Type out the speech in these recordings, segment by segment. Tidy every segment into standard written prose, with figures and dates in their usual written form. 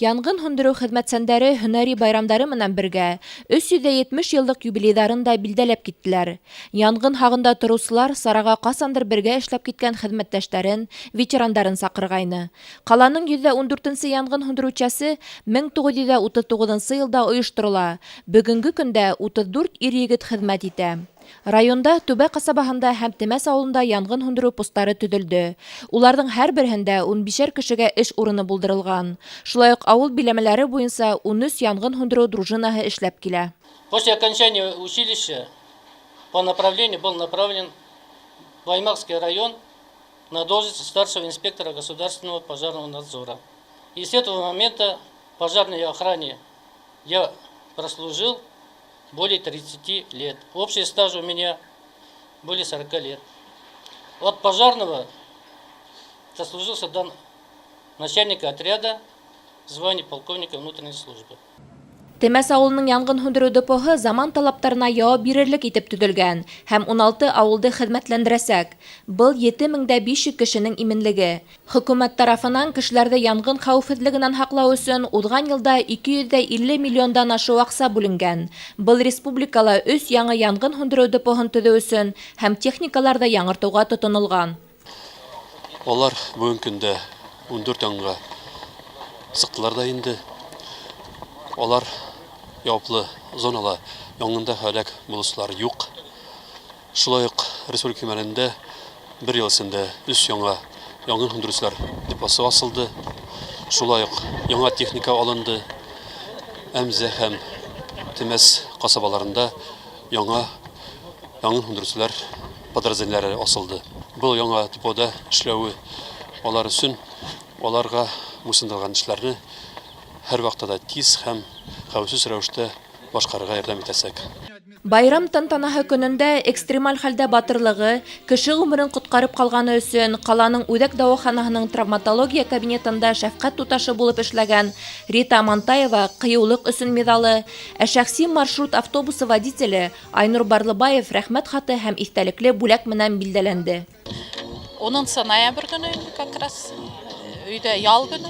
Янгын һүндереү хеҙмәтсәндәре һөнәри байрамдары менән бергә 370 йылдык юбилейҙарын да билдәләп киттеләр. Янгын һағында тороусылар сараға ҡасандыр бергә эшләп киткән хеҙмәттәштәрен, ветерандарын саҡырғайны. Ҡаланың 114-нсе янгын һүндереүсәсе 1939 йылда ойошторола. Бөгөнгө көндә 34 ир-егет хеҙмәт итә. Районда Түбә ҡасабаһында һәм Темәс ауылында янгын һүндереү посттары төҙөлдө. Уларҙың һәр береһендә 15 кешегә эш урыны булдырылған. Шулай уҡ ауыл биләмәләре буйынса 13 янгын һүндереү дружинаһы эшләп килә. После окончания училища по направлению был направлен в Баймакский район на должность старшего инспектора государственного пожарного надзора. И с этого момента в пожарной охране я прослужил более 30 лет. Общий стаж у меня более 40 лет. От пожарного дослужился до начальника отряда, звание полковника внутренней службы. Темәс ауылының янгын һүндереү депоһы заман талаптарына яуап бирерлек итеп төҙөлгән һәм 16 ауылды хеҙмәтләндерәсәк. Был 7500 кешенең именлеге. Хөкүмәт тарафынан кешеләрҙе янгын хәүефһеҙлегенән һаҡлау өсөн уҙған йылда 250 миллиондан ашыу аҡса бүленгән. Был республикала 3 яңы янгын һүндереү депоһын төҙөү өсөн һәм техникаларҙы яңыртыуға тотонолған. Олар бүгін көндә 14 янға сыҡтылар да инде. Олар яуаплы зонала яңында һәләк булыусылар юҡ. Шулай уҡ республика мәлендә бер йыл эсендә 3 яңа яңғын һүндереүселәр депосы асылды. Шулай уҡ яңа техника алынды. Әмзә һәм Темәс ҡасабаларында яңа яңғын һүндереүселәр подразделениеләре асылды. Был яңа депода эшләүе алар өсөн аларға мусындырған эшләрне һәр ваҡытта тиз һәм хәүефһеҙ рәүештә башҡарырға ярҙам итәсәк. Байрам тантанаһы көнөндә экстремаль хәлдә батырлығы, кеше ғүмерен ҡотҡарып ҡалғаны өсөн ҡаланың Үҙәк дауаханаһының травматология кабинетында шәфҡәт туташы булып эшләгән Рита Амантаева ҡыйыулыҡ өсөн медалы, ә шәхси маршрут автобусы водителе Айнур Барлыбаев рәхмәт хаты һәм иҫтәлекле бүләк менән билдәләнде. 10 ноябрь көнө как раз өйдә ял көнө.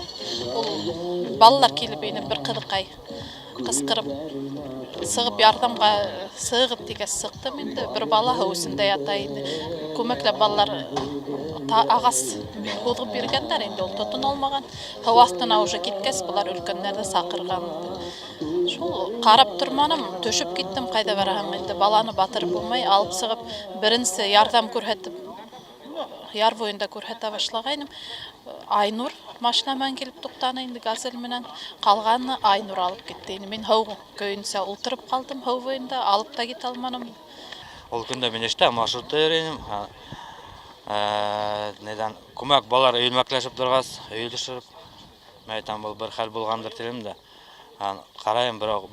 Ул балалар килеп инеп бер ҡыҙыҡай ҡысҡырып сығып ярҙамға сығып тигәс сыҡтым инде. Бер бала һыу эсендә ята инде. Күмәкләп балалар ағас һуҙып биргәндәр инде, ул тотон алмаған. Һыу аҫтына уже киткәс, былар өлкәндәрҙе саҡырған. Шул ҡарап торманым, төшөп киттем, ҡайҙа бараһың инде. Баланы батырып булмай, алып сығып, беренсе ярҙам күрһәтеп, яр буйында күрһәтә башлағайным. Айнур машина менән килеп туҡтаны инде газель менән. Ҡалғаны Айнур алып китте. Мин һыу көйөнсә ултырып ҡалдым һыу буйында, алып та китә алманым. Ул көндә мин эштә маршрутта йөрөйөм. Күмәк балалар өйөлмәкләшеп торғас, өйөлөшөп, мен әйтәм, был бер хәл булғандыр тием дә. Ҡарайым, берәү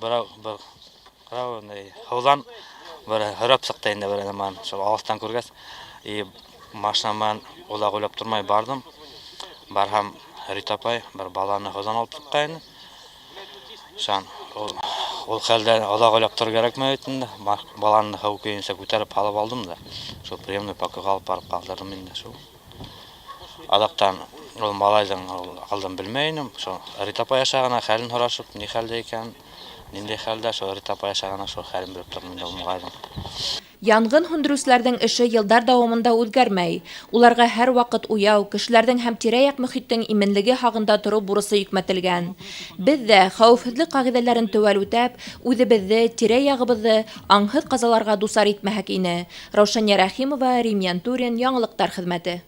һыуҙан бер һөрәп сыҡты инде бер нәмән. Шул алыҫтан күргәс, машина менән улаҡ уйлап тормай бардым. Барһам, Рита апай бер баланы һыуҙан алып сыҡҡайны. Ул хәлдә оҙаҡ уйлап торор кәрәкме инде. Баланы һыу көйөнсә күтәреп һалып алдым да, шул приемный покойға алып барып ҡалдырдым инде шул. Аҙаҡтан ул малайҙың алдын белмәйнем. Шул Рита апай ашағына хәлен һорашып, ни хәлдә икән, ниндәй хәлдә, шул Рита апай ашағына шул хәлен белеп тордом инде ул малайҙың. Янгын һүндереүселәрҙең эше йылдар дауамында үҙгәрмәй. Уларға һәр ваҡыт уяу, кешеләрҙең һәм тирә-яҡ мөхиттең именлеге һағында тороу бурысы йөкмәтелгән. Беҙ ҙә хәүефһеҙлек ҡағиҙәләрен теүәл үтәп, үҙебеҙҙе, тирә-яғыбыҙҙы аңһыҙ ҡазаларға дусар итмәһәк ине. Раушания Рәхимова, Рим Янтурин, Яңылыҡтар хеҙмәте.